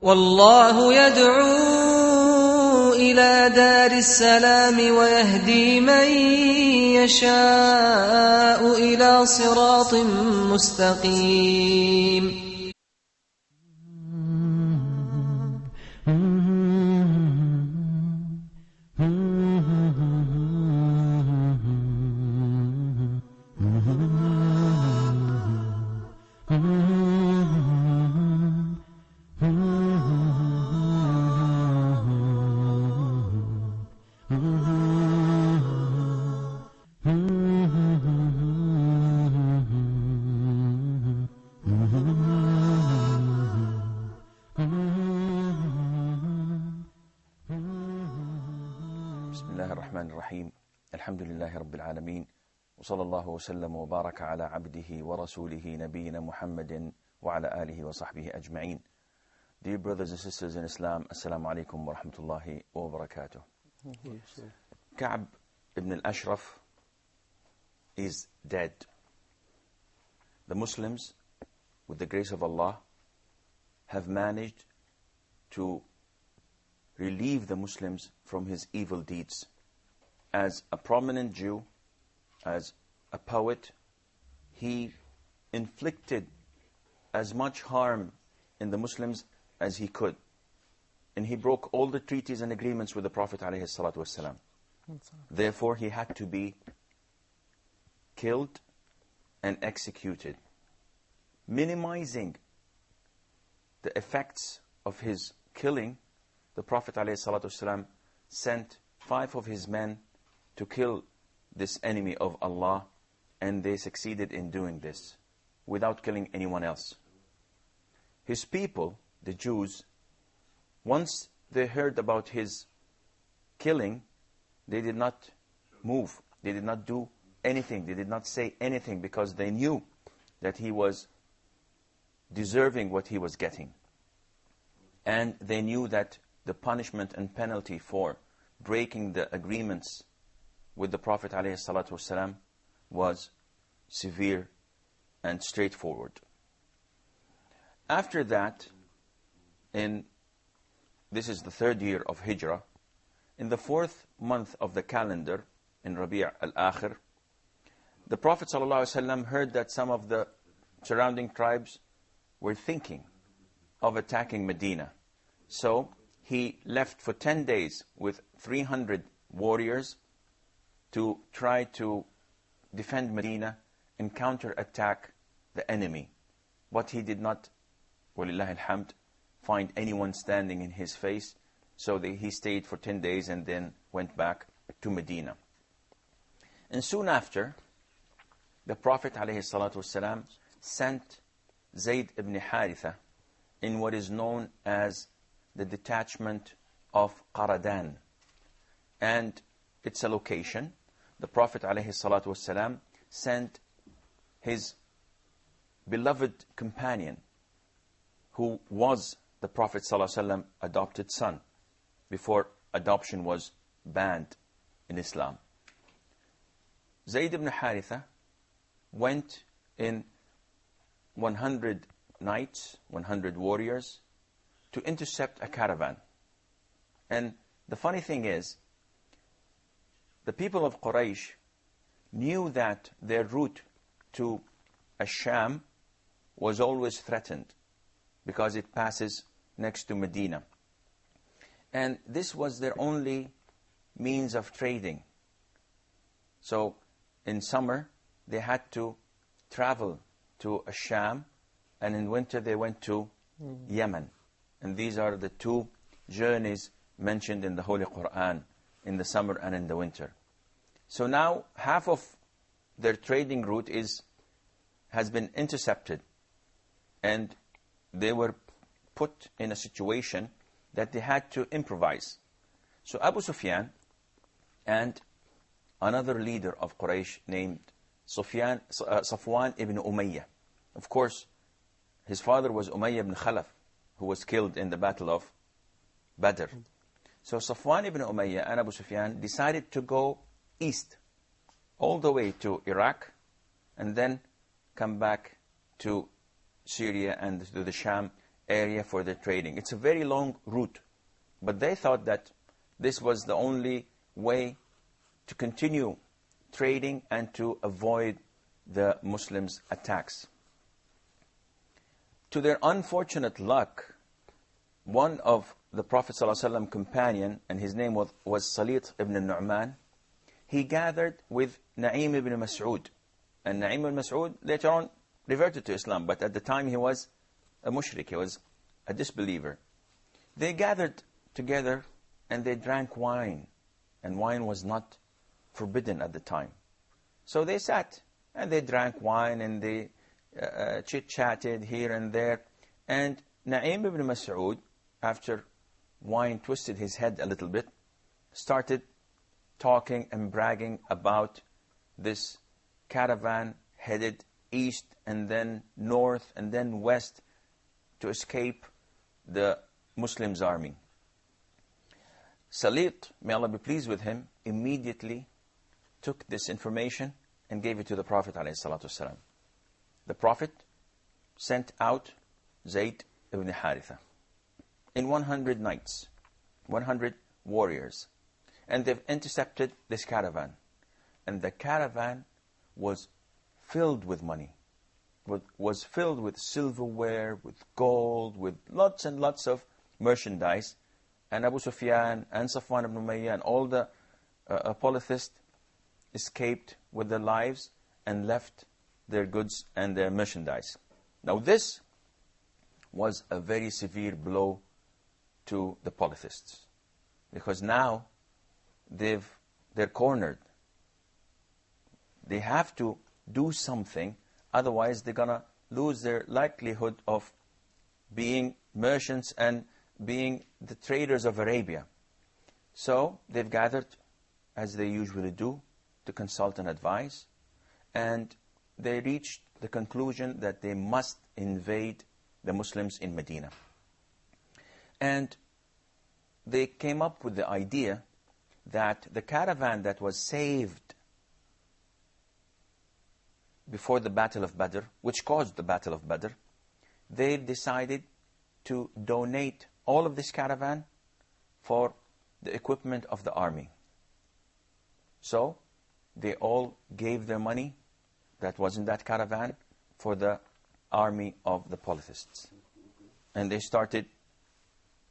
والله يدعو إلى دار السلام ويهدي من يشاء إلى صراط مستقيم. بسم الله الرحمن الرحيم. الحمد لله رب العالمين، وصلى الله وسلم وبارك على عبده ورسوله نبينا محمد وعلى آله وصحبه أجمعين. Dear brothers and sisters in Islam, Assalamu alaikum wa rahmatullahi wa barakatuh. Ka'b ibn al-Ashraf is dead. The Muslims, with the grace of Allah, have managed to relieve the Muslims from his evil deeds. As a prominent Jew, as a poet, he inflicted as much harm in the Muslims as he could. And he broke all the treaties and agreements with the Prophet ﷺ. Therefore, he had to be killed and executed. Minimizing the effects of his killing, the Prophet ﷺ sent 5 of his men to kill this enemy of Allah, and they succeeded in doing this without killing anyone else. His people, the Jews, once they heard about his killing, they did not move. They did not do anything. They did not say anything, because they knew that he was deserving what he was getting. And they knew that the punishment and penalty for breaking the agreements with the Prophet ﷺ was severe and straightforward. After that, this is the 3rd year of Hijrah, in the 4th month of the calendar, in Rabi' al-Akhir, the Prophet ﷺ heard that some of the surrounding tribes were thinking of attacking Medina. So he left for 10 days with 300 warriors to try to defend Medina and counterattack the enemy. But he did not, walillahi alhamd, find anyone standing in his face. So he stayed for 10 days and then went back to Medina. And soon after, the Prophet ﷺ sent Zayd ibn Haritha in what is known as the detachment of Qaradan. And it's a location. The Prophet ﷺ sent his beloved companion, who was the Prophet ﷺ adopted son, before adoption was banned in Islam. Zayd ibn Haritha went in 100 knights, 100 warriors, to intercept a caravan. And the funny thing is, the people of Quraysh knew that their route to Ash-Sham was always threatened, because it passes next to Medina. And this was their only means of trading. So in summer, they had to travel to Ash-Sham, and in winter they went to Yemen. And these are the 2 journeys mentioned in the Holy Quran, in the summer and in the winter. So now half of their trading route has been intercepted, and they were put in a situation that they had to improvise. So Abu Sufyan and another leader of Quraysh named Safwan ibn Umayyah. Of course, his father was Umayyah ibn Khalaf, who was killed in the battle of Badr. So Safwan ibn Umayyah and Abu Sufyan decided to go east, all the way to Iraq, and then come back to Syria and to the Sham area for their trading. It's a very long route. But they thought that this was the only way to continue trading and to avoid the Muslims' attacks. To their unfortunate luck, one of the Prophet ﷺ companion, and his name was Salit ibn Nu'man, he gathered with Na'im ibn Mas'ud. And Na'im ibn Mas'ud later on reverted to Islam, but at the time he was a mushrik, he was a disbeliever. They gathered together and they drank wine, and wine was not forbidden at the time. So they sat and they drank wine and they chit-chatted here and there. And Na'im ibn Mas'ud, after wine twisted his head a little bit, started talking and bragging about this caravan headed east and then north and then west to escape the Muslims' army. Salit, may Allah be pleased with him, immediately took this information and gave it to the Prophet ﷺ. The Prophet sent out Zayd ibn Haritha in 100 knights, 100 warriors. And they've intercepted this caravan. And the caravan was filled with money, was filled with silverware, with gold, with lots and lots of merchandise. And Abu Sufyan and Safwan ibn Umayyah and all the polytheists escaped with their lives and left their goods and their merchandise. Now this was a very severe blow to the polytheists, because now they're cornered. They have to do something, otherwise they're going to lose their livelihood of being merchants and being the traders of Arabia. So they've gathered, as they usually do, to consult and advise, and they reached the conclusion that they must invade the Muslims in Medina. And they came up with the idea that the caravan that was saved before the Battle of Badr, which caused the Battle of Badr, they decided to donate all of this caravan for the equipment of the army. So they all gave their money that was in that caravan for the army of the polytheists. And they started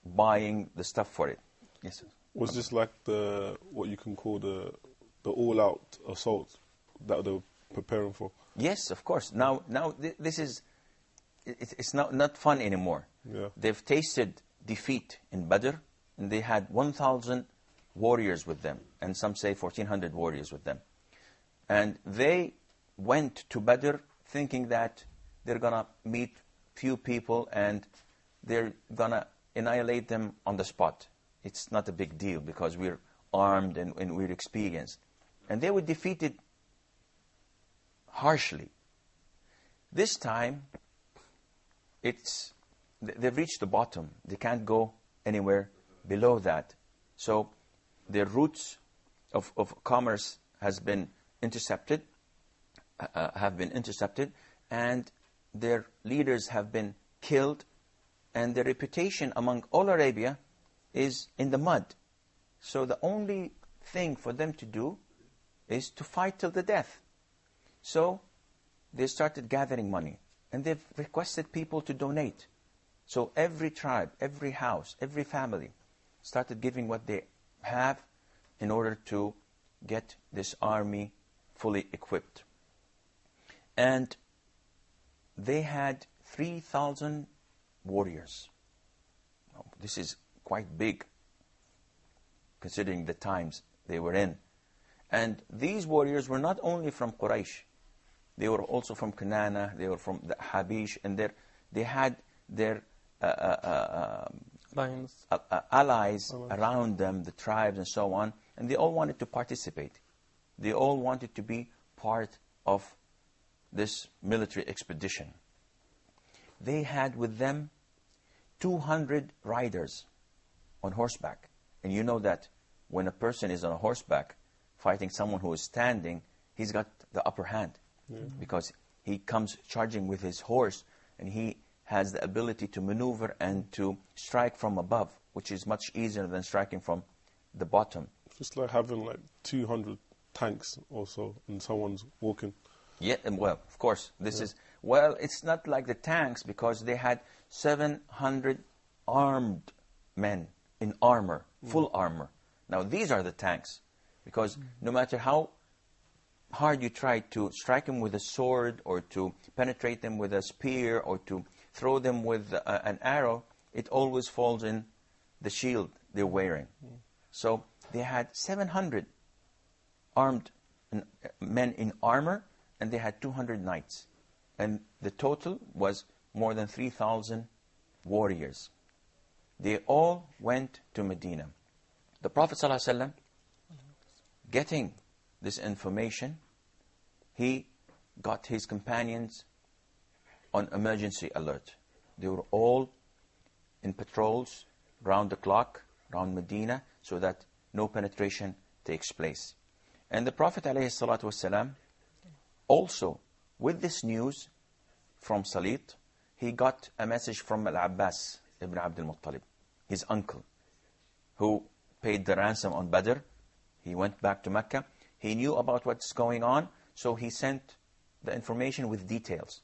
buying the stuff for it. Yes, sir. Was this like what you can call the all-out assault that they were preparing for? Yes, of course. Now this is, it's not fun anymore. Yeah. They've tasted defeat in Badr, and they had 1,000 warriors with them, and some say 1,400 warriors with them. And they went to Badr thinking that they're going to meet few people and they're going to annihilate them on the spot. It's not a big deal because we're armed and we're experienced. And they were defeated harshly. This time, they've reached the bottom. They can't go anywhere below that. So their routes of commerce have been intercepted, and their leaders have been killed, and their reputation among all Arabia is in the mud. So the only thing for them to do is to fight till the death. So they started gathering money, and they've requested people to donate. So every tribe, every house, every family started giving what they have in order to get this army fully equipped. And they had 3,000 warriors. This is quite big, considering the times they were in. And these warriors were not only from Quraysh, they were also from Kanana, they were from the Habish, and they had their allies around them, the tribes and so on, and they all wanted to participate. They all wanted to be part of this military expedition. They had with them 200 riders on horseback. And you know that when a person is on a horseback fighting someone who is standing, he's got the upper hand. Yeah. Because he comes charging with his horse and he has the ability to maneuver and to strike from above, which is much easier than striking from the bottom. Just like having like 200 tanks or so, and someone's walking. Yeah, well, of course, this is, well, it's not like the tanks, because they had 700 armed men in armor, full armor. Now, these are the tanks, because no matter how hard you try to strike them with a sword, or to penetrate them with a spear, or to throw them with an arrow, it always falls in the shield they're wearing. So they had 700 armed men in armor, and they had 200 knights. And the total was more than 3,000 warriors. They all went to Medina. The Prophet ﷺ, getting this information, he got his companions on emergency alert. They were all in patrols round the clock, around Medina, so that no penetration takes place. And the Prophet ﷺ, also, with this news from Salit, he got a message from Al-Abbas ibn Abdul Muttalib, his uncle, who paid the ransom on Badr. He went back to Mecca. He knew about what's going on, so he sent the information with details.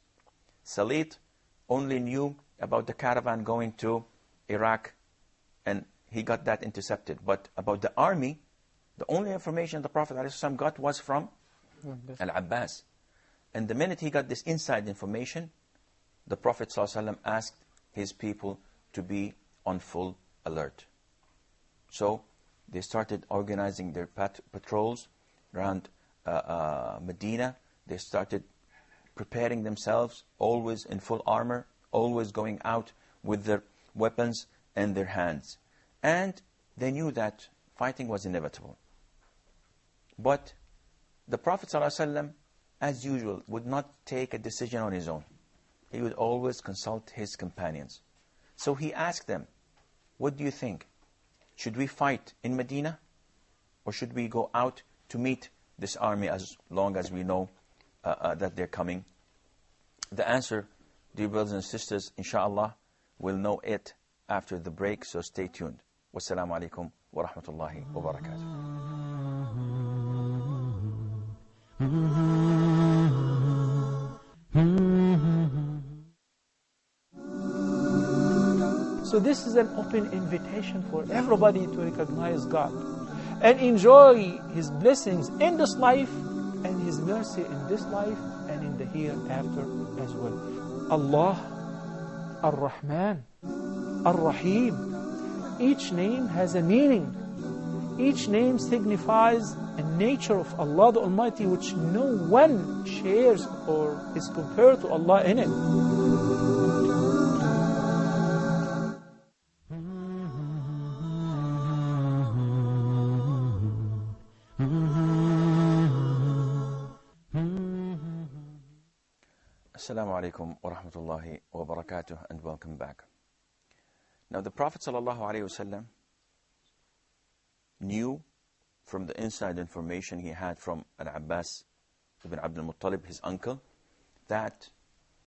Salit only knew about the caravan going to Iraq, and he got that intercepted. But about the army, the only information the Prophet ﷺ got was from Al-Abbas. And the minute he got this inside information, the Prophet ﷺ asked his people to be on full alert. So they started organizing their patrols around Medina. They started preparing themselves, always in full armor, always going out with their weapons in their hands. And they knew that fighting was inevitable. But the Prophet ﷺ, as usual, would not take a decision on his own. He would always consult his companions. So he asked them, what do you think? Should we fight in Medina? Or should we go out to meet this army as long as we know that they're coming? The answer, dear brothers and sisters, inshallah, we'll know it after the break, so stay tuned. Wassalamu alaikum wa rahmatullahi wa barakatuh. So this is an open invitation for everybody to recognize God and enjoy His blessings in this life and His mercy in this life and in the hereafter as well. Allah, Ar-Rahman, Ar-Rahim. Each name has a meaning. Each name signifies a nature of Allah the Almighty which no one shares or is compared to Allah in it. Assalamu alaikum wa rahmatullahi wa barakatuh, and welcome back. Now the Prophet ﷺ knew from the inside information he had from Al-Abbas ibn Abdul Muttalib, his uncle, that